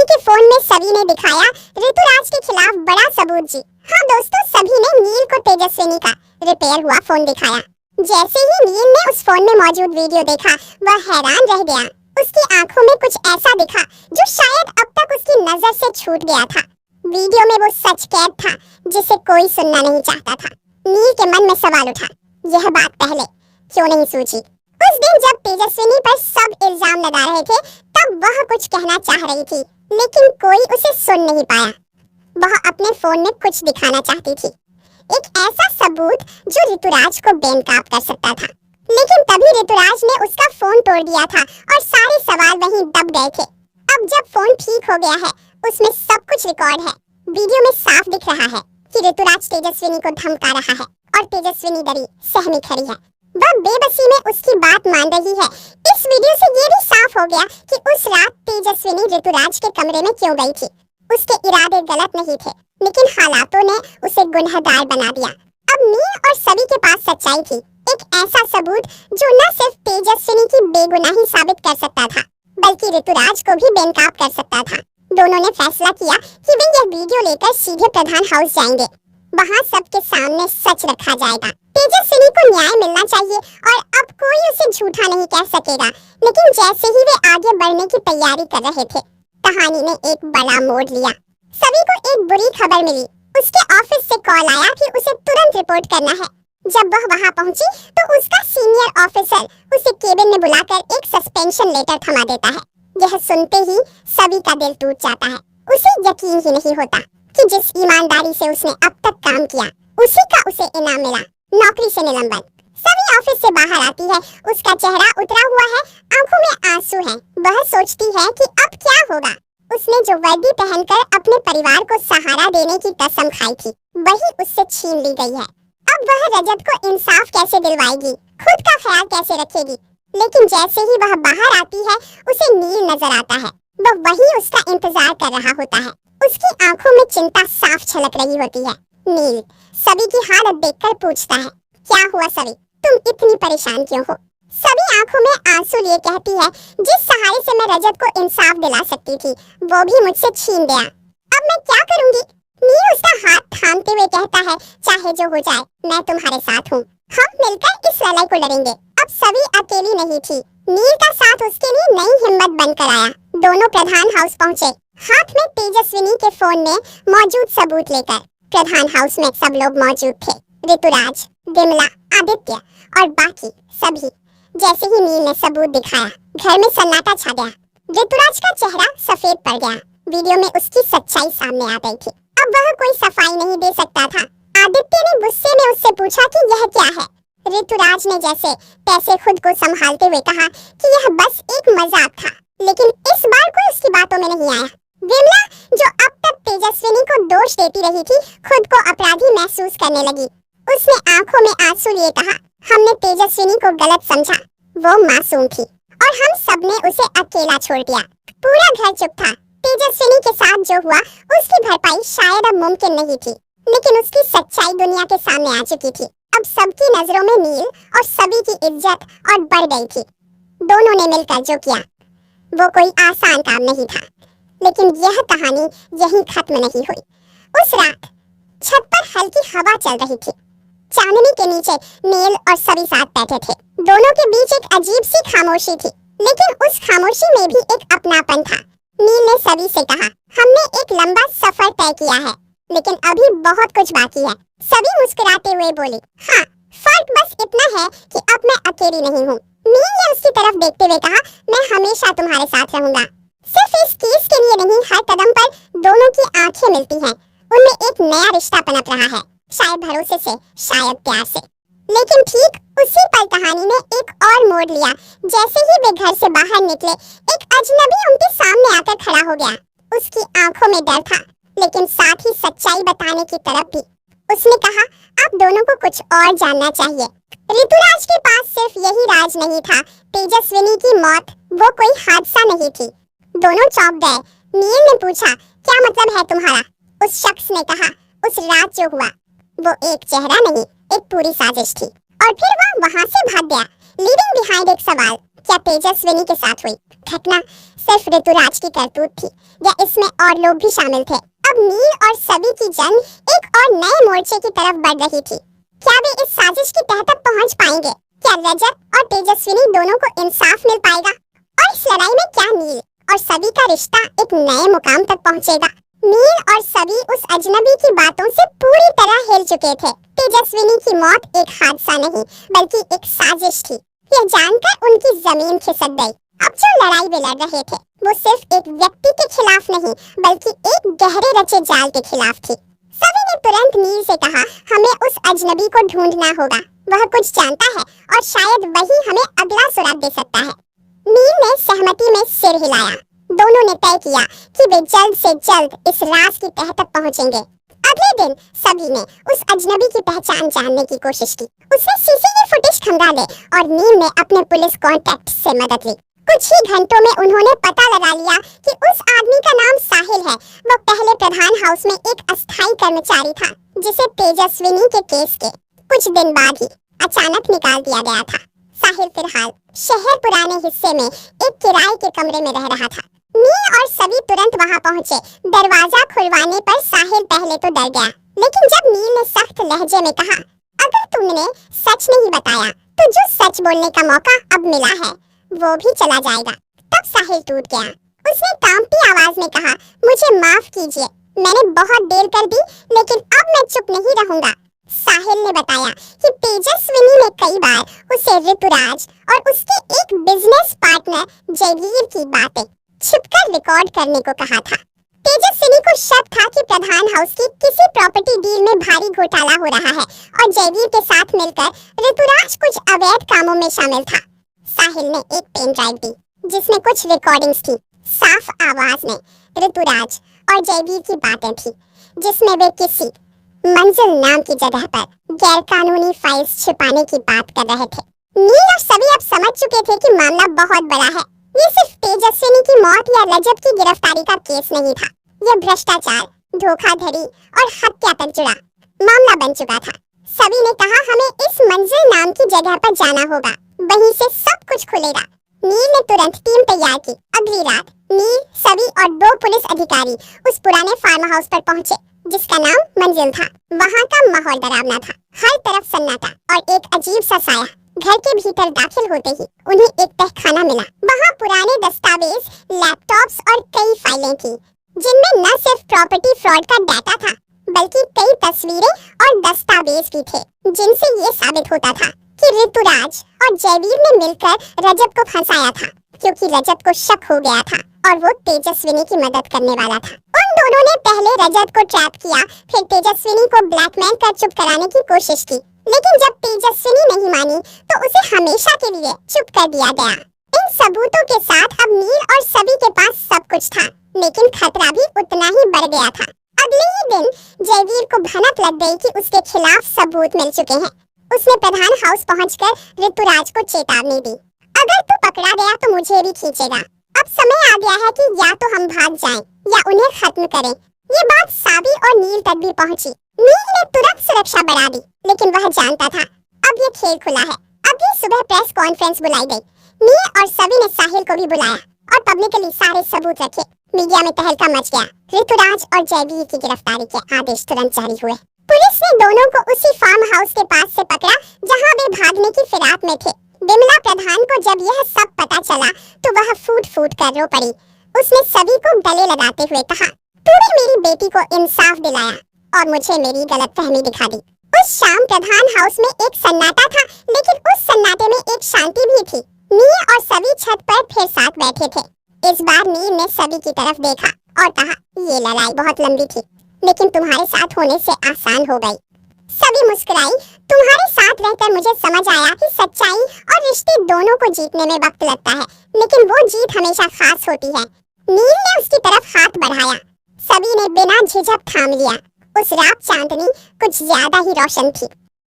के फोन में सभी ने दिखाया ऋतुराज के खिलाफ बड़ा सबूत जी। हाँ दोस्तों, सभी ने नील को तेजस्विनी का रिपेयर हुआ फोन दिखाया। जैसे ही नील ने उस फोन में मौजूद वीडियो देखा, वह हैरान रह गया। उसकी आंखों में कुछ ऐसा दिखा जो शायद अब तक उसकी नजर से छूट गया था। वीडियो में वो सच कैद था जिसे कोई सुनना नहीं चाहता था। नील के मन में सवाल उठा, यह बात पहले क्यों नहीं सूझी? उस दिन जब तेजस्विनी पर सब इल्जाम लगा रहे थे, तब वह कुछ कहना चाह रही थी, लेकिन कोई उसे सुन नहीं पाया। वह अपने फोन में कुछ दिखाना चाहती थी, एक ऐसा सबूत जो ऋतुराज को बेनकाब कर सकता था। लेकिन तभी ऋतुराज ने उसका फोन तोड़ दिया था और सारे सवाल वहीं दब गए थे। अब जब फोन ठीक हो गया है, उसमें सब कुछ रिकॉर्ड है। वीडियो में साफ दिख रहा है कि ऋतुराज तेजस्विनी को धमका रहा है और तेजस्विनी डरी सहमी खड़ी है। वह बेबसी में उसकी बात मान रही है। इस वीडियो से ये भी साफ हो गया कि उस रात तेजस्विनी ऋतुराज के कमरे में क्यों गई थी। उसके इरादे गलत नहीं थे, लेकिन हालातों ने उसे गुनहगार बना दिया। अब नील और सभी के पास सच्चाई थी, एक ऐसा सबूत जो न सिर्फ तेजस्विनी की बेगुनाही साबित कर सकता था, बल्कि ऋतुराज को भी बेनकाब कर सकता था। दोनों ने फैसला किया कि वे यह वीडियो लेकर सीधे प्रधान हाउस जाएंगे। वहाँ सबके सामने सच रखा जाएगा। तेजस्विनी को न्याय मिलना चाहिए और अब कोई उसे झूठा नहीं कह सकेगा। लेकिन जैसे ही वे आगे बढ़ने की तैयारी कर रहे थे, कहानी ने एक बड़ा मोड़ लिया। सभी को एक बुरी खबर मिली। उसके ऑफिस से कॉल आया कि उसे तुरंत रिपोर्ट करना है। जब वह वहां पहुंची तो उसका सीनियर ऑफिसर उसे केबिन में बुलाकर एक सस्पेंशन लेटर थमा देता है। यह सुनते ही सभी का दिल टूट जाता है। उसे यकीन ही नहीं होता कि जिस ईमानदारी से उसने अब तक काम किया, उसी का उसे इनाम मिला, नौकरी से निलंबन। सभी ऑफिस से बाहर आती है। उसका चेहरा उतरा हुआ है, आंखों में आंसू हैं। वह सोचती है कि अब क्या होगा। उसने जो वर्दी पहनकर अपने परिवार को सहारा देने की कसम खाई थी, वही उससे छीन ली गई है। अब वह रजत को इंसाफ कैसे दिलवाएगी, खुद का ख्याल कैसे रखेगी? लेकिन जैसे ही वह बाहर आती है, उसे नील नजर आता है। वह वही उसका इंतजार कर रहा होता है। उसकी आंखों में चिंता साफ झलक रही होती है। नील सभी की हालत देखकर पूछता है, क्या हुआ सभी, तुम इतनी परेशान क्यों हो? सभी आंखों में आंसू लिए कहती है, जिस सहारे से मैं रजत को इंसाफ दिला सकती थी, वो भी मुझसे छीन गया। अब मैं क्या करूंगी? नील उसका हाथ थामते हुए कहता है, चाहे जो हो जाए, मैं तुम्हारे साथ हूँ। हम मिलकर इस लड़ाई को लड़ेंगे। अब सभी अकेली नहीं थी। नील का साथ उसके लिए नई हिम्मत बनकर आया। दोनों प्रधान हाउस पहुँचे, हाथ में तेजस्विनी के फोन में मौजूद सबूत लेकर। प्रधान हाउस में सब लोग मौजूद थे, ऋतुराज, विमला, आदित्य और बाकी सभी। जैसे ही नील ने सबूत दिखाया, घर में सन्नाटा छा गया। ऋतुराज का चेहरा सफेद पड़ गया। वीडियो में उसकी सच्चाई सामने आ गई थी। अब वह कोई सफाई नहीं दे सकता था। आदित्य ने गुस्से में उससे पूछा कि यह क्या है। ऋतुराज ने जैसे तैसे खुद को संभालते हुए कहा कि यह बस एक मजाक था। लेकिन इस बार कोई उसकी बातों में नहीं आया। विमला, जो अब तक तेजस्विनी को दोष देती रही थी, खुद को अपराधी महसूस करने लगी। उसने आंखों में आंसू लिए कहा, हमने तेजस्विनी को गलत समझा। वो मासूम थी और हम सबने उसे अकेला छोड़ दिया। पूरा घर चुप था। तेजस्विनी के साथ जो हुआ, उसकी भरपाई शायद अब मुमकिन नहीं थी, लेकिन उसकी सच्चाई दुनिया के सामने आ चुकी थी। अब सबकी नजरों में नील और सभी की इज्जत और बढ़ गई थी। दोनों ने मिलकर जो किया, वो कोई आसान काम नहीं था। लेकिन यह कहानी यहीं खत्म नहीं हुई। उस रात छत पर हल्की हवा चल रही थी। चांदनी के नीचे नील और सभी साथ बैठे थे। दोनों के बीच एक अजीब सी खामोशी थी, लेकिन उस खामोशी में भी एक अपनापन था। नील ने सभी से कहा, हमने एक लंबा सफर तय किया है, लेकिन अभी बहुत कुछ बाकी है। सभी मुस्कुराते हुए बोली, हाँ, फर्क बस इतना है कि अब मैं अकेली नहीं हूँ। नील ने उसकी तरफ देखते हुए कहा, मैं हमेशा तुम्हारे साथ रहूंगा। सिर्फ इस केस के लिए नहीं, हर कदम पर दोनों की आंखें मिलती हैं। उनमें एक नया रिश्ता पनप रहा है, शायद भरोसे से, शायद प्यार से। लेकिन ठीक उसी पल कहानी ने एक और मोड़ लिया। जैसे ही वे घर से बाहर निकले, एक अजनबी उनके सामने आकर खड़ा हो गया। उसकी आंखों में डर था, लेकिन साथ ही सच्चाई बताने की तरफ भी। उसने कहा, आप दोनों को कुछ और जानना चाहिए। ऋतुराज के पास सिर्फ यही राज नहीं था। तेजस्विनी की मौत वो कोई हादसा नहीं थी। दोनों चौंक गए। नील ने पूछा, क्या मतलब है तुम्हारा? उस शख्स ने कहा, उस रात जो हुआ, वो एक चेहरा नहीं, एक पूरी साजिश थी। और फिर वह वहाँ से भाग गया, लीविंग बिहाइंड एक सवाल, क्या तेजस्विनी के साथ हुई घटना सिर्फ ऋतुराज की करतूत थी या इसमें और लोग भी शामिल थे? अब नील और सभी की जंग एक और नए मोर्चे की तरफ बढ़ रही थी। क्या वे इस साजिश की तह तक पहुंच पाएंगे? क्या रजत और तेजस्विनी दोनों को इंसाफ मिल पाएगा? और इस लड़ाई में क्या नील और सभी का रिश्ता एक नए मुकाम तक पहुंचेगा? नील और सभी उस अजनबी की बातों से पूरी तरह हिल चुके थे। तेजस्विनी की मौत एक हादसा नहीं बल्कि एक साजिश थी। यह जानकर उनकी जमीन खिसक गई। अब जो लड़ाई वे लड़ रहे थे वो सिर्फ एक व्यक्ति के खिलाफ नहीं बल्कि एक गहरे रचे जाल के खिलाफ थी। सभी ने तुरंत नील से कहा, हमें उस अजनबी को ढूंढना होगा, वह कुछ जानता है और शायद वही हमें अगला सुराग दे सकता है। नील ने सहमति में सिर हिलाया। दोनों ने तय किया कि वे जल्द से जल्द इस राज की तह तक पहुंचेंगे। अगले दिन सभी ने उस अजनबी की पहचान जानने की कोशिश की। उसने सीसीटीवी फुटेज खंगाले और नील ने अपने पुलिस कांटेक्ट से मदद ली। कुछ ही घंटों में उन्होंने पता लगा लिया कि उस आदमी का नाम साहिल है। वो पहले प्रधान हाउस में एक अस्थायी कर्मचारी था जिसे तेजस्विनी के केस के कुछ दिन बाद ही अचानक निकाल दिया गया था। साहिल फिलहाल शहर पुराने हिस्से में एक किराए के कमरे में रह रहा था। नील और सभी तुरंत वहां पहुंचे। दरवाजा खुलवाने पर साहिल पहले तो डर गया, लेकिन जब नील ने सख्त लहजे में कहा, अगर तुमने सच नहीं बताया तो जो सच बोलने का मौका अब मिला है वो भी चला जाएगा, तब साहिल टूट गया। उसने कांपती आवाज में कहा, मुझे माफ कीजिए, मैंने बहुत देर कर दी, लेकिन अब मैं चुप नहीं रहूंगा। साहिल ने बताया कि तेजस्विनी ने कई बार उसे ऋतुराज और उसके एक बिजनेस पार्टनर जयवीर की बातें छिपकर रिकॉर्ड करने को कहा था। तेजस्विनी को शक था कि प्रधान हाउस की किसी प्रॉपर्टी डील में भारी घोटाला हो रहा है और जयवीर के साथ मिलकर ऋतुराज कुछ अवैध कामों में शामिल था। साहिल ने एक पेन ड्राइव दी जिसमें कुछ रिकॉर्डिंग्स थी। साफ आवाज में ऋतुराज और जयवीर की बातें थी जिसमें वे किसी मंजिल नाम की जगह पर गैरकानूनी फाइल्स छिपाने की बात कर रहे थे। नील और सभी अब समझ चुके थे कि मामला बहुत बड़ा है। ये सिर्फ तेजस्विनी की मौत या रजत की गिरफ्तारी का केस नहीं था। यह भ्रष्टाचार, धोखाधड़ी और हत्या तक जुड़ा मामला बन चुका था। सभी ने कहा, हमें इस मंजिल नाम की जगह पर जाना होगा, वहीं से सब कुछ खुलेगा। नील ने तुरंत टीम तैयार की। अगली रात नील, सभी और 2 पुलिस अधिकारी उस पुराने फार्म हाउस पर पहुंचे जिसका नाम मंजिल था। वहाँ का माहौल डरावना था, हर तरफ सन्नाटा और एक अजीब सा साया। घर के भीतर दाखिल होते ही उन्हें एक तहखाना मिला। वहाँ पुराने दस्तावेज, लैपटॉप्स और कई फाइलें थी जिनमें न सिर्फ प्रॉपर्टी फ्रॉड का डाटा था बल्कि कई तस्वीरें और दस्तावेज भी थे जिनसे ये साबित होता था कि ऋतुराज और जयवीर ने मिलकर रजत को फंसाया था, क्योंकि रजत को शक हो गया था और वो तेजस्विनी की मदद करने वाला था। उन दोनों ने पहले रजत को ट्रैप किया, फिर तेजस्विनी को ब्लैकमेल कर चुप कराने की कोशिश की, लेकिन जब तेजस्विनी नहीं मानी तो उसे हमेशा के लिए चुप कर दिया गया। इन सबूतों के साथ अब नील और सभी के पास सब कुछ था, लेकिन खतरा भी उतना ही बढ़ गया था। अगले ही दिन जयवीर को भनक लग गई कि उसके खिलाफ सबूत मिल चुके हैं। उसने प्रधान हाउस पहुंचकर ऋतुराज को चेतावनी दी, अगर तू पकड़ा गया तो मुझे भी खींचेगा। अब समय आ गया है कि या तो हम भाग जाएं या उन्हें खत्म करें। ये बात साबी और नील तक भी पहुंची। नील ने तुरंत सुरक्षा बढ़ा दी, लेकिन वह जानता था अब ये खेल खुला है। अगली सुबह प्रेस कॉन्फ्रेंस बुलाई गई। नील और सभी ने साहिल को भी बुलाया और पब्लिकली सारे सबूत रखे। मीडिया में तहलका मच गया। ऋतुराज और जयवीर की गिरफ्तारी के आदेश तुरंत जारी हुए। पुलिस ने दोनों को उसी फार्म हाउस के पास से पकड़ा जहां वे भागने की फिराक में थे। विमला प्रधान को जब यह सब पता चला तो वह फूट फूट कर रो पड़ी। उसने सभी को गले लगाते हुए कहा, तूने मेरी बेटी को इंसाफ दिलाया और मुझे मेरी गलतफहमी दिखा दी। उस शाम प्रधान हाउस में एक सन्नाटा था, लेकिन उस सन्नाटे में एक शांति भी थी। नील और सभी छत पर फिर साथ बैठे थे। इस बार नील ने सभी की तरफ देखा और कहा, ये लड़ाई बहुत लंबी थी, लेकिन तुम्हारे साथ होने से आसान हो गई। सभी मुस्कुराई। तुम्हारे साथ रहकर मुझे समझ आया कि सच्चाई और रिश्ते दोनों को जीतने में वक्त लगता है, लेकिन वो जीत हमेशा खास होती है। नील ने उसकी तरफ हाथ बढ़ाया। सभी ने बिना झिझक थाम लिया। उस रात चांदनी कुछ ज्यादा ही रोशन थी।